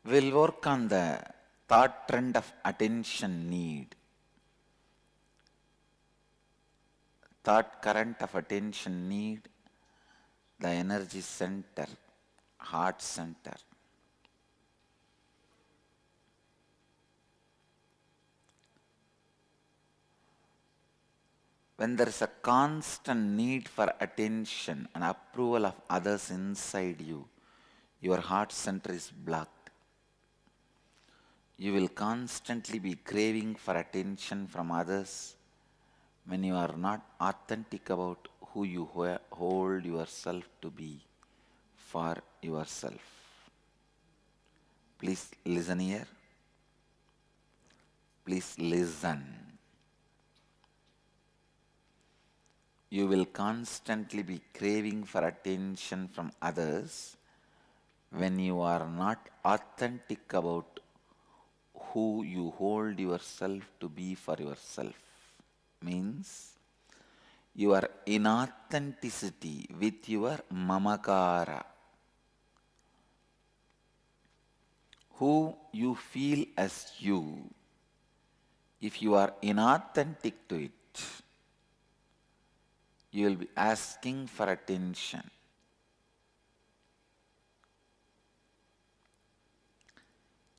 We'll work on the thought trend of attention need. Thought current of attention need, the energy center, heart center. When there is a constant need for attention and approval of others inside you, your heart center is blocked. You will constantly be craving for attention from others when you are not authentic about who you hold yourself to be for yourself. Please listen here. Please listen. You will constantly be craving for attention from others when you are not authentic about who you hold yourself to be for yourself. Means your inauthenticity with your mamakara, who you feel as you. If you are inauthentic to it, you will be asking for attention.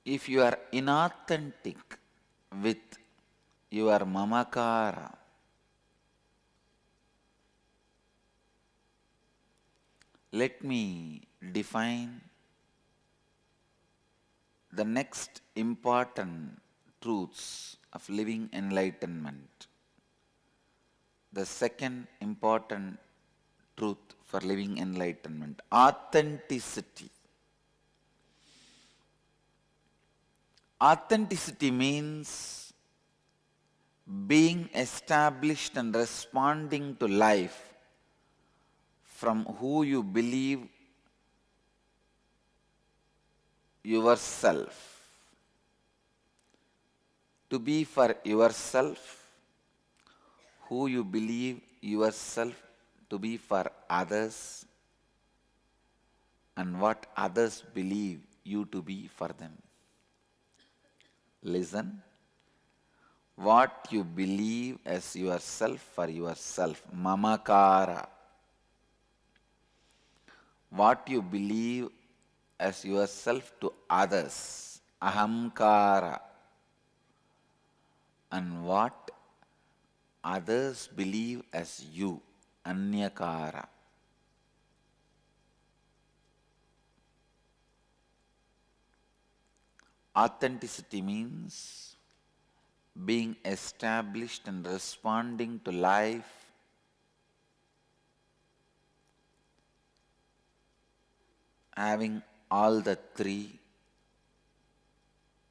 If you are inauthentic with your mamakara, let me define the next important truths of living enlightenment. The second important truth for living enlightenment, authenticity. Authenticity means being established and responding to life from who you believe yourself. To be for yourself, who you believe yourself to be for others, and what others believe you to be for them. Listen. What you believe as yourself for yourself, mamakara. What you believe as yourself to others, ahamkara. And what others believe as you, anyakara. Authenticity means being established and responding to life having all the three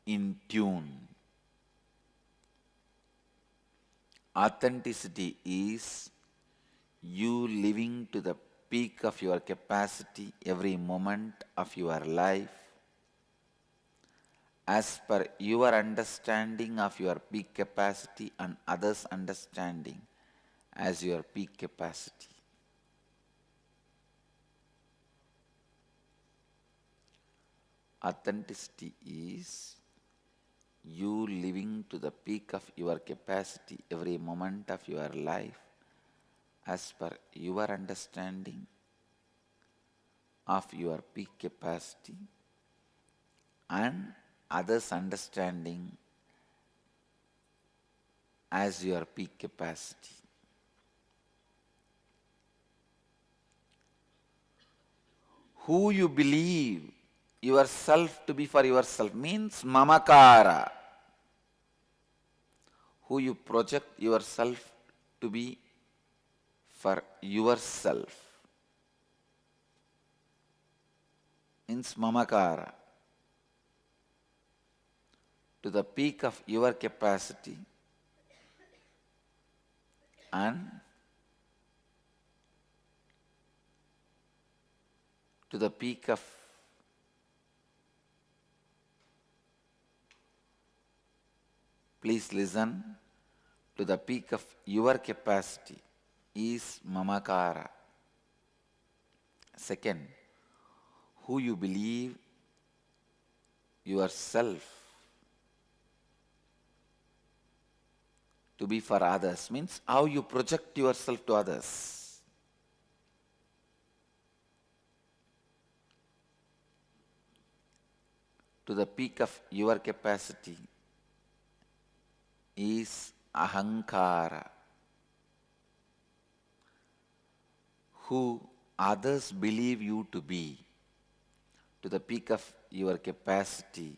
in tune. Authenticity is you living to the peak of your capacity every moment of your life as per your understanding of your peak capacity and others' understanding as your peak capacity. Authenticity is you living to the peak of your capacity every moment of your life as per your understanding of your peak capacity and others' understanding as your peak capacity. Who you believe yourself to be for yourself means mamakara. Who you project yourself to be for yourself means mamakara. To the peak of your capacity and to the peak of please listen, to the peak of your capacity is mamakara. Second, who you believe yourself to be for others means how you project yourself to others. To the peak of your capacity is ahankara, who others believe you to be. To the peak of your capacity,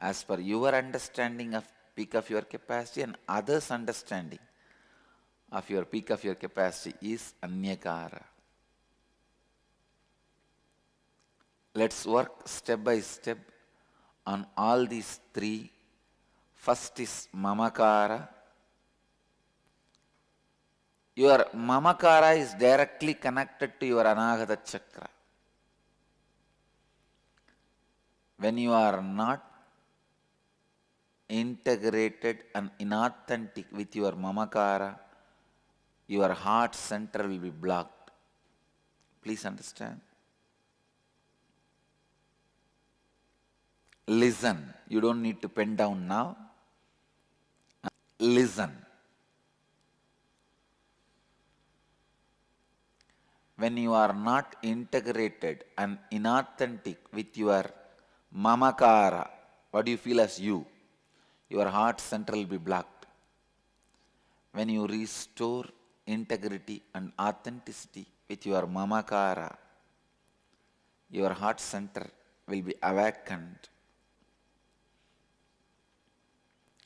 as per your understanding of peak of your capacity and others' understanding of your peak of your capacity is anyakara. Let's work step by step on all these three. First is mamakara. Your mamakara is directly connected to your anahata chakra. When you are not integrated and inauthentic with your mamakara, your heart center will be blocked. Please understand. Listen. You don't need to pen down now. Listen. When you are not integrated and inauthentic with your mamakara, what do you feel as you? Your heart center will be blocked. When you restore integrity and authenticity with your mamakara, your heart center will be awakened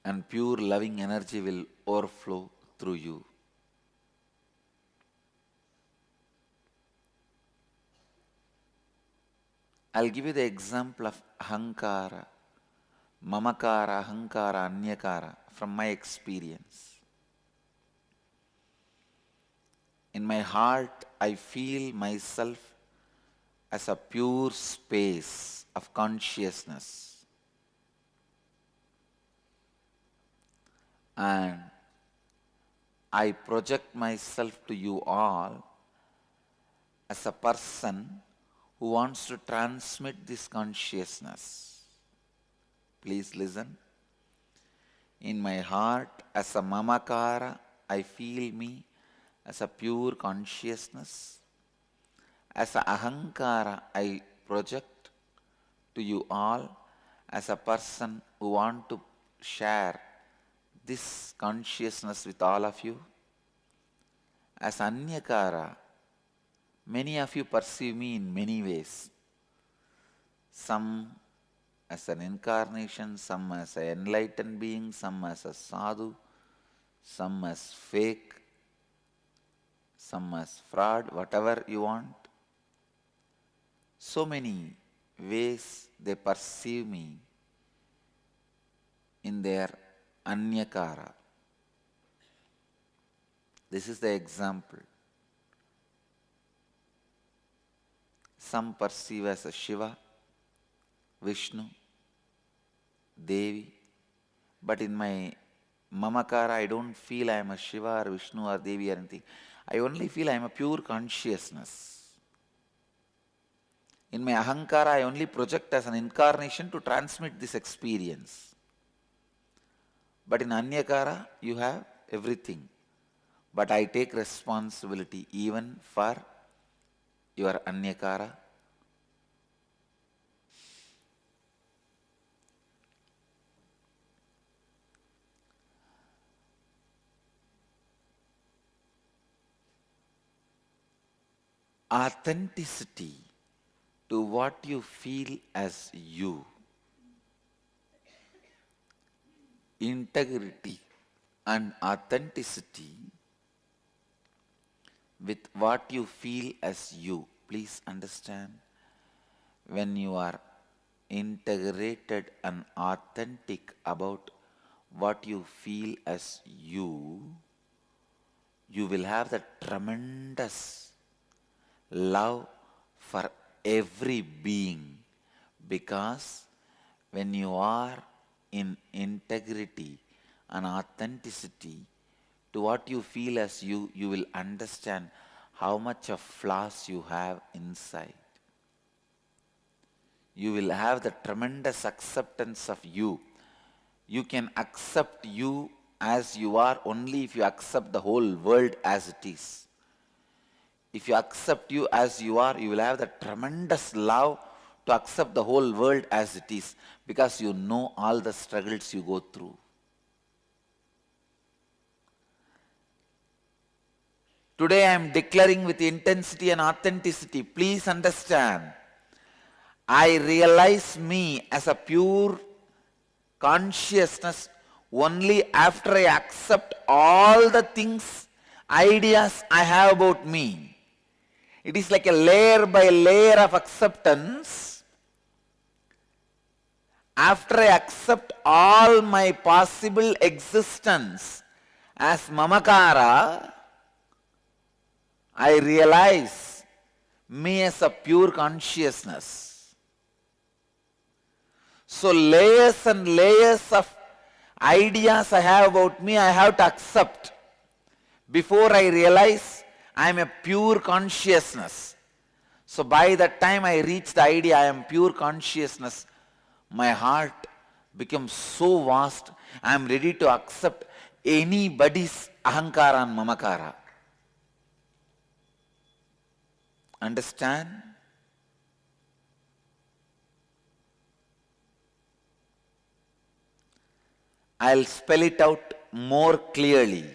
and pure loving energy will overflow through you. I'll give you the example of ahankara, mamakara, ahankara, anyakara from my experience. In my heart, I feel myself as a pure space of consciousness. And I project myself to you all as a person who wants to transmit this consciousness. Please listen. In my heart, as a mamakara, I feel me as a pure consciousness. As a ahankara, I project to you all as a person who want to share this consciousness with all of you. As anyakara, many of you perceive me in many ways. Some as an incarnation, some as an enlightened being, some as a sadhu, some as fake, some as fraud, whatever you want. So many ways they perceive me in their anyakara. This is the example. Some perceive as a Shiva, Vishnu, Devi, but in my mamakara I don't feel I am a Shiva or Vishnu or Devi or anything. I only feel I am a pure consciousness. In my ahankara I only project as an incarnation to transmit this experience. But in anyakara you have everything. But I take responsibility even for your anyakara. Authenticity to what you feel as you. Integrity and authenticity with what you feel as you. Please understand, when you are integrated and authentic about what you feel as you, you will have the tremendous love for every being, because when you are in integrity and authenticity to what you feel as you, you will understand how much of flaws you have inside. you will have the tremendous acceptance of you. You can accept you as you are only if you accept the whole world as it is. If you accept you as you are, you will have the tremendous love to accept the whole world as it is, because you know all the struggles you go through. Today I am declaring with intensity and authenticity, please understand, I realize me as a pure consciousness only after I accept all the things, ideas I have about me. It is like a layer by layer of acceptance. After I accept all my possible existence as mamakara, I realize me as a pure consciousness. So layers and layers of ideas I have about me, I have to accept before I realize I am a pure consciousness. So by the time I reach the idea I am pure consciousness, my heart becomes so vast, I am ready to accept anybody's ahankara and mamakara. Understand? I'll spell it out more clearly.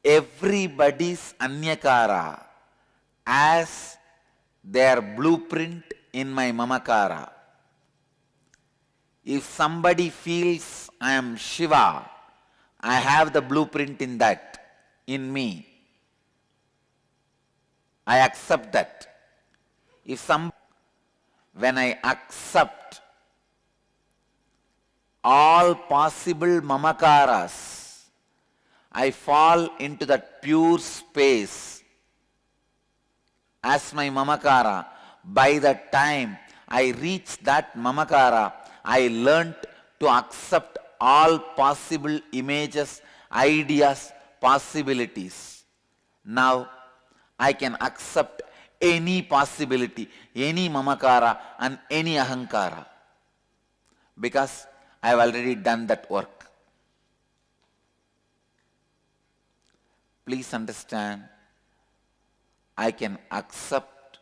Everybody's anyakara as their blueprint in my mamakara. If somebody feels I am Shiva, I have the blueprint in that, in me. I accept that. When I accept all possible mamakaras, I fall into that pure space as my mamakara. By the time I reach that mamakara, I learnt to accept all possible images, ideas, possibilities. Now I can accept any possibility, any mamakara and any ahankara, because I have already done that work. Please understand, I can accept,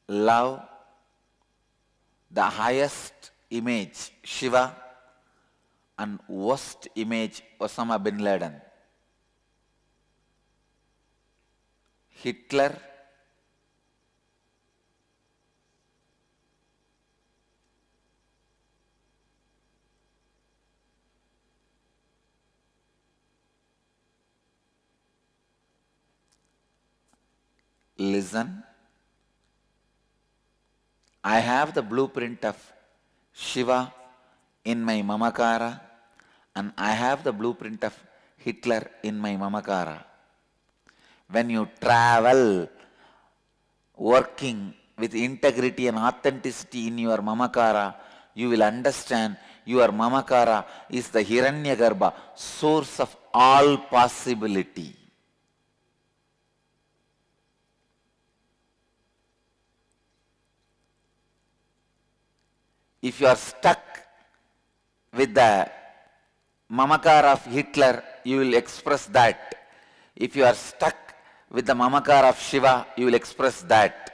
love the highest image, Shiva, and worst image, Osama bin Laden, Hitler, listen, I have the blueprint of Shiva in my mamakara, and I have the blueprint of Hitler in my mamakara. When you travel working with integrity and authenticity in your mamakara, you will understand your mamakara is the Hiranyagarbha, source of all possibility. If you are stuck with the mamakara of Hitler, you will express that. If you are stuck with the mamakara of Shiva, you will express that.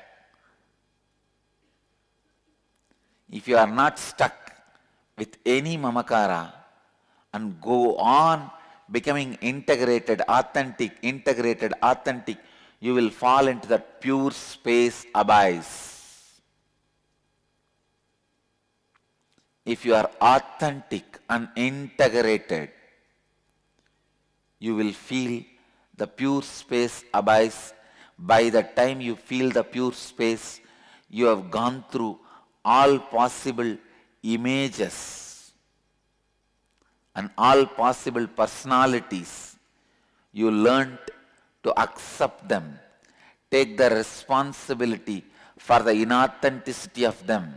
If you are not stuck with any mamakara and go on becoming integrated, authentic, you will fall into that pure space abyss. If you are authentic and integrated, you will feel the pure space abyss. By the time you feel the pure space, you have gone through all possible images and all possible personalities. You learnt to accept them, take the responsibility for the inauthenticity of them.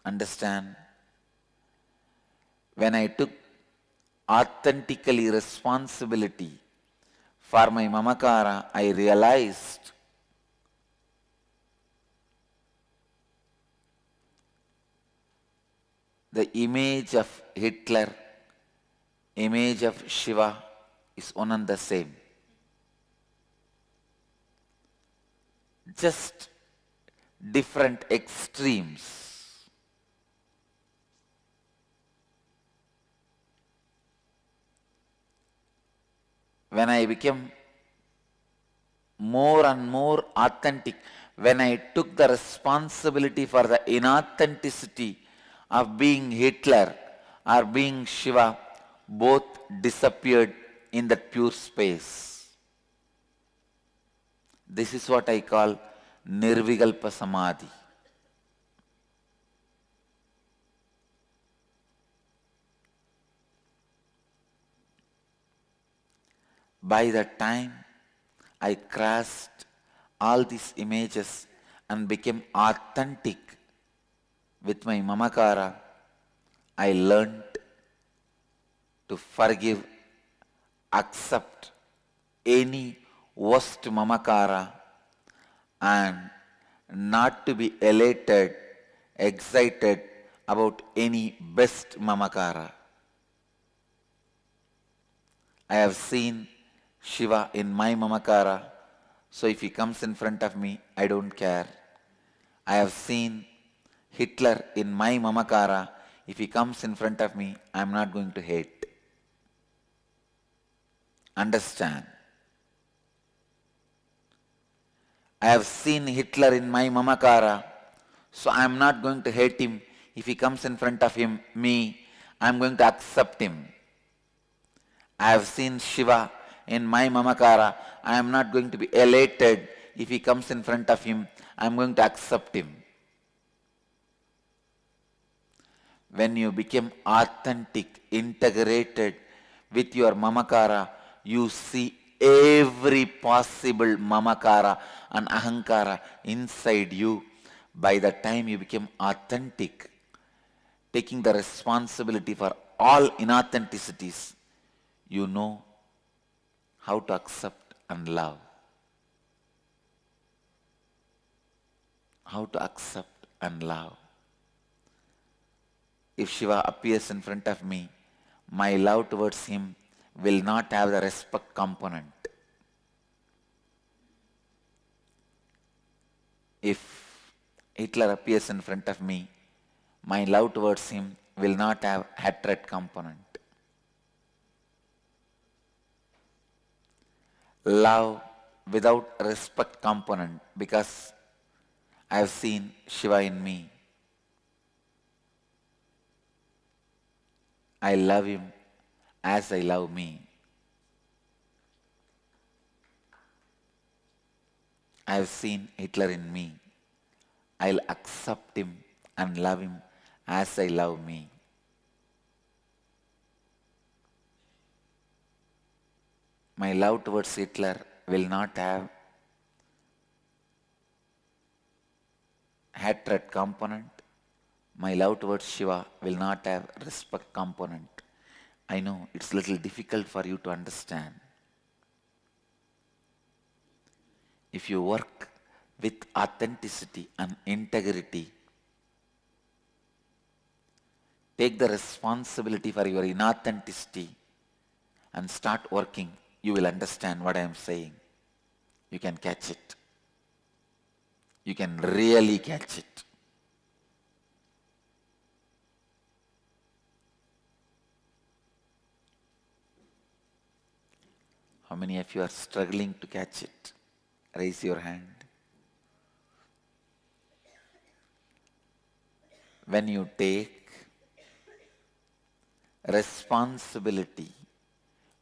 Understand? When I took authentically responsibility for my mamakara, I realized The image of Hitler, image of Shiva is one and the same. Just different extremes. When I became more and more authentic, when I took the responsibility for the inauthenticity of being Hitler or being Shiva, both disappeared in that pure space. This is what I call Nirvikalpa Samadhi. By the time I crossed all these images and became authentic with my mamakara, I learned to forgive, accept any worst mamakara and not to be elated, excited about any best mamakara. I have seen Shiva in my mamakara, so if he comes in front of me, I don't care. I have seen Hitler in my mamakara. If he comes in front of me, I am not going to hate. Understand? I have seen Hitler in my mamakara, so I am not going to hate him. If he comes in front of me, I am going to accept him. I have seen Shiva in my mamakara. I am not going to be elated. If he comes in front of him, I am going to accept him. When you become authentic, integrated with your mamakara, you see every possible mamakara and ahankara inside you. By the time you become authentic, taking the responsibility for all inauthenticities, you know how to accept and love. How to accept and love. If Shiva appears in front of me, my love towards him will not have the respect component. If Hitler appears in front of me, my love towards him will not have hatred component. Love without respect component, because I have seen Shiva in me. I love him as I love me. I have seen Hitler in me. I'll accept him and love him as I love me. My love towards Hitler will not have hatred component. My love towards Shiva will not have respect component. I know it's a little difficult for you to understand. If you work with authenticity and integrity, take the responsibility for your inauthenticity and start working, you will understand what I am saying. You can catch it. You can really catch it. How many of you are struggling to catch it? Raise your hand. When you take responsibility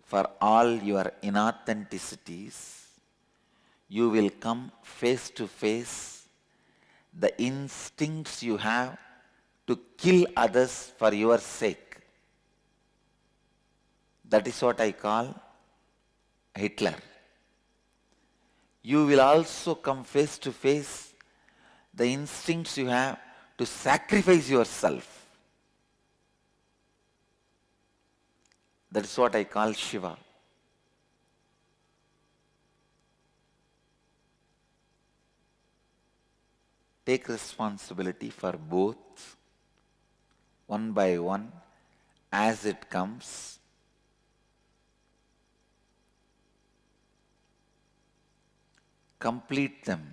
for all your inauthenticities, you will come face to face the instincts you have to kill others for your sake. That is what I call Hitler. You will also come face to face the instincts you have to sacrifice yourself. That is what I call Shiva. Take responsibility for both one by one as it comes. Complete them.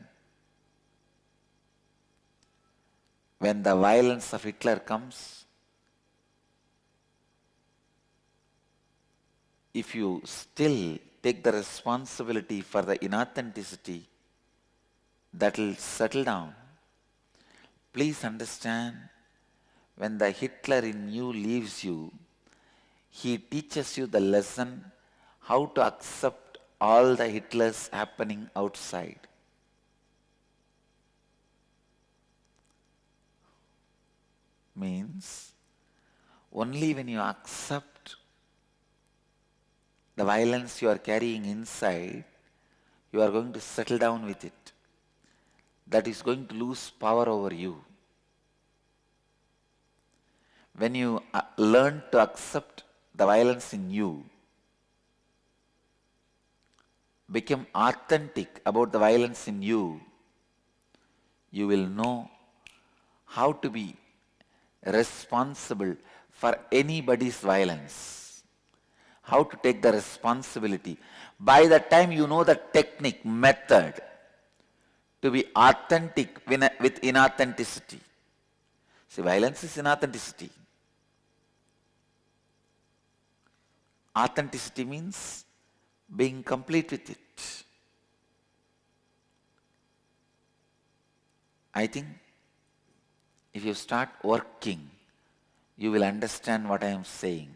When the violence of Hitler comes, if you still take the responsibility for the inauthenticity, that will settle down. Please understand, when the Hitler in you leaves you, he teaches you the lesson how to accept all the Hitlers happening outside. Means, only when you accept the violence you are carrying inside, you are going to settle down with it. That is going to lose power over you. When you learn to accept the violence in you, become authentic about the violence in you, you will know how to be responsible for anybody's violence, how to take the responsibility. By the time you know the technique, method to be authentic with inauthenticity. See, violence is inauthenticity. Authenticity means being complete with it. I think if you start working, you will understand what I am saying.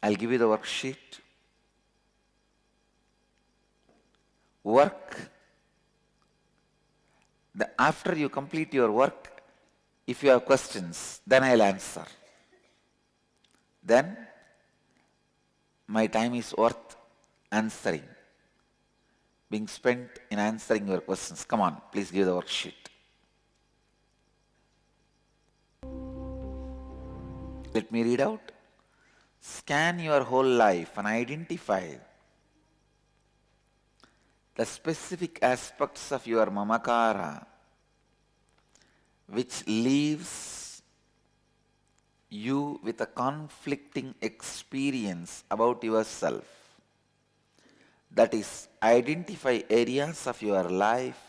I'll give you the worksheet. Work. After you complete your work, if you have questions, then I'll answer. Then my time is worth answering, being spent in answering your questions. Come on, please give the worksheet. Let me read out. Scan your whole life and identify the specific aspects of your mamakara which leaves you with a conflicting experience about yourself. That is, identify areas of your life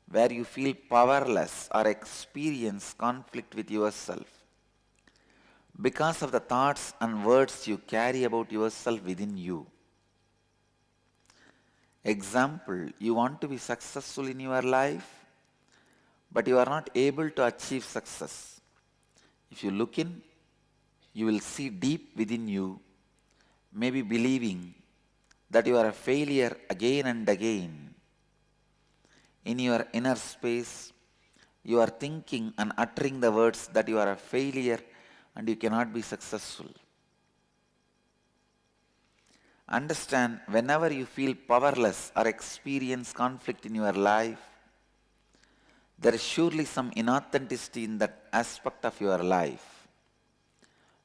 where you feel powerless or experience conflict with yourself because of the thoughts and words you carry about yourself within you. Example, you want to be successful in your life, but you are not able to achieve success. If you look in, you will see deep within you, maybe believing that you are a failure again and again. In your inner space, you are thinking and uttering the words that you are a failure and you cannot be successful. Understand, whenever you feel powerless or experience conflict in your life, there is surely some inauthenticity in that aspect of your life.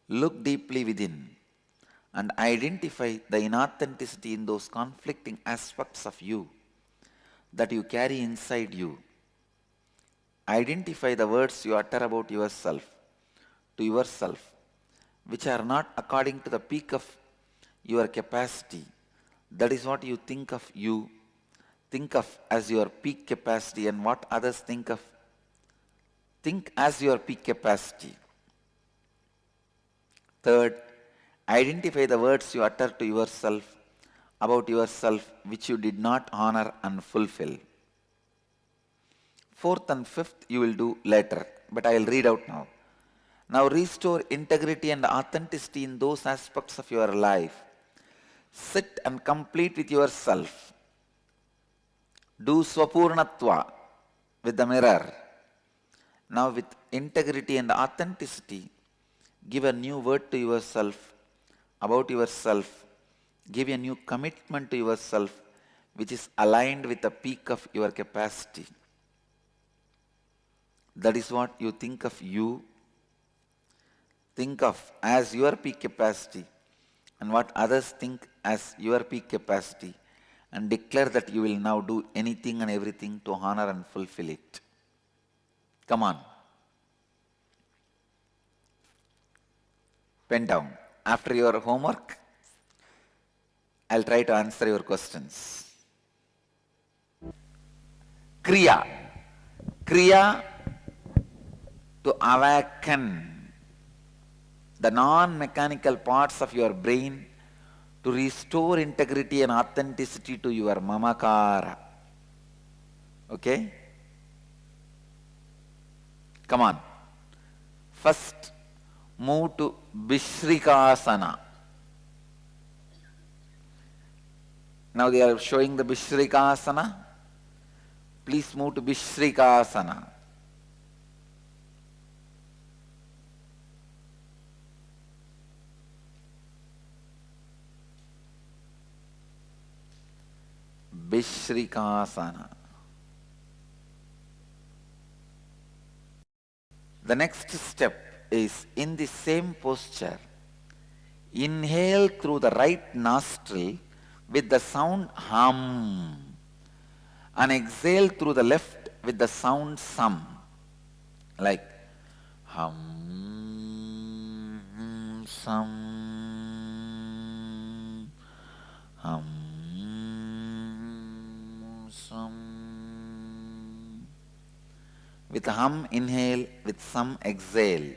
Look deeply within and identify the inauthenticity in those conflicting aspects of you that you carry inside you. Identify the words you utter about yourself, to yourself, which are not according to the peak of your capacity. That is what you think of you, think of as your peak capacity, and what others think as your peak capacity. Third, identify the words you utter to yourself about yourself which you did not honor and fulfill. Fourth and fifth you will do later, but I will read out now. Now restore integrity and authenticity in those aspects of your life. Sit and complete with yourself. Do swapurnatva with the mirror. Now with integrity and authenticity, give a new word to yourself, about yourself. Give a new commitment to yourself which is aligned with the peak of your capacity. That is what you think of you. Think of as your peak capacity and what others think as your peak capacity, and declare that you will now do anything and everything to honor and fulfill it. Come on. Pen down. After your homework, I'll try to answer your questions. Kriya. Kriya to awaken the non-mechanical parts of your brain to restore integrity and authenticity to your mamakara. Okay? Come on. First, move to Vishrikasana. Now they are showing the Vishrikasana. Please move to Vishrikasana. Vishrikasana. The next step is in the same posture. Inhale through the right nostril with the sound hum and exhale through the left with the sound sum. Like hum, sum, hum, sum. With hum inhale, with sum exhale.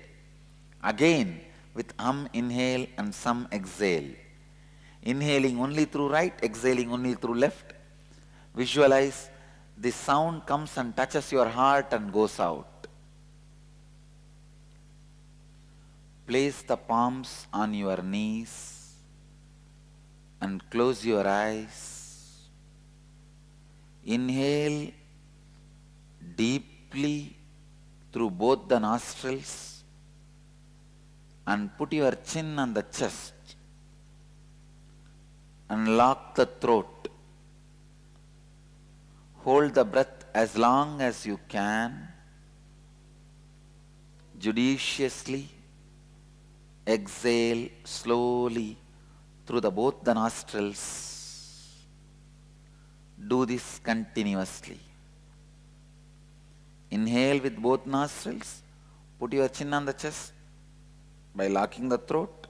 Again with hum inhale and sum exhale. Inhaling only through right, exhaling only through left. Visualize the sound comes and touches your heart and goes out. Place the palms on your knees and close your eyes. Inhale deeply through both the nostrils and put your chin on the chest and lock the throat. Hold the breath as long as you can. Judiciously exhale slowly through both the nostrils. Do this continuously. Inhale with both nostrils. Put your chin on the chest by locking the throat.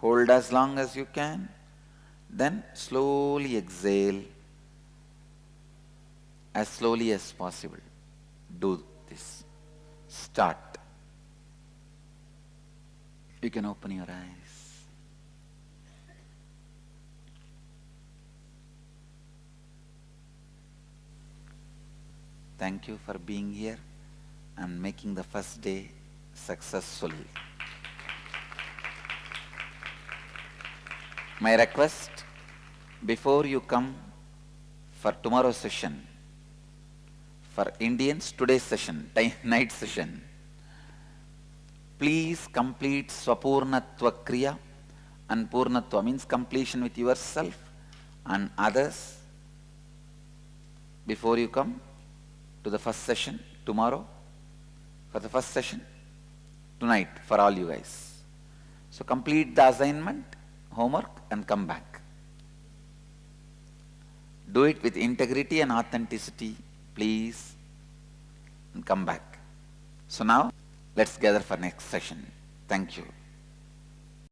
Hold as long as you can. Then slowly exhale as slowly as possible. Do this. Start. You can open your eyes. Thank you for being here and making the first day successful. My request, before you come for tomorrow's session, for Indians, today's session, night session, please complete Swapurnatva Kriya, and Purnatva means completion with yourself and others before you come to the first session tomorrow, for the first session tonight for all you guys. So complete the assignment, homework and come back. Do it with integrity and authenticity, please, and come back. So now let's gather for next session. Thank you.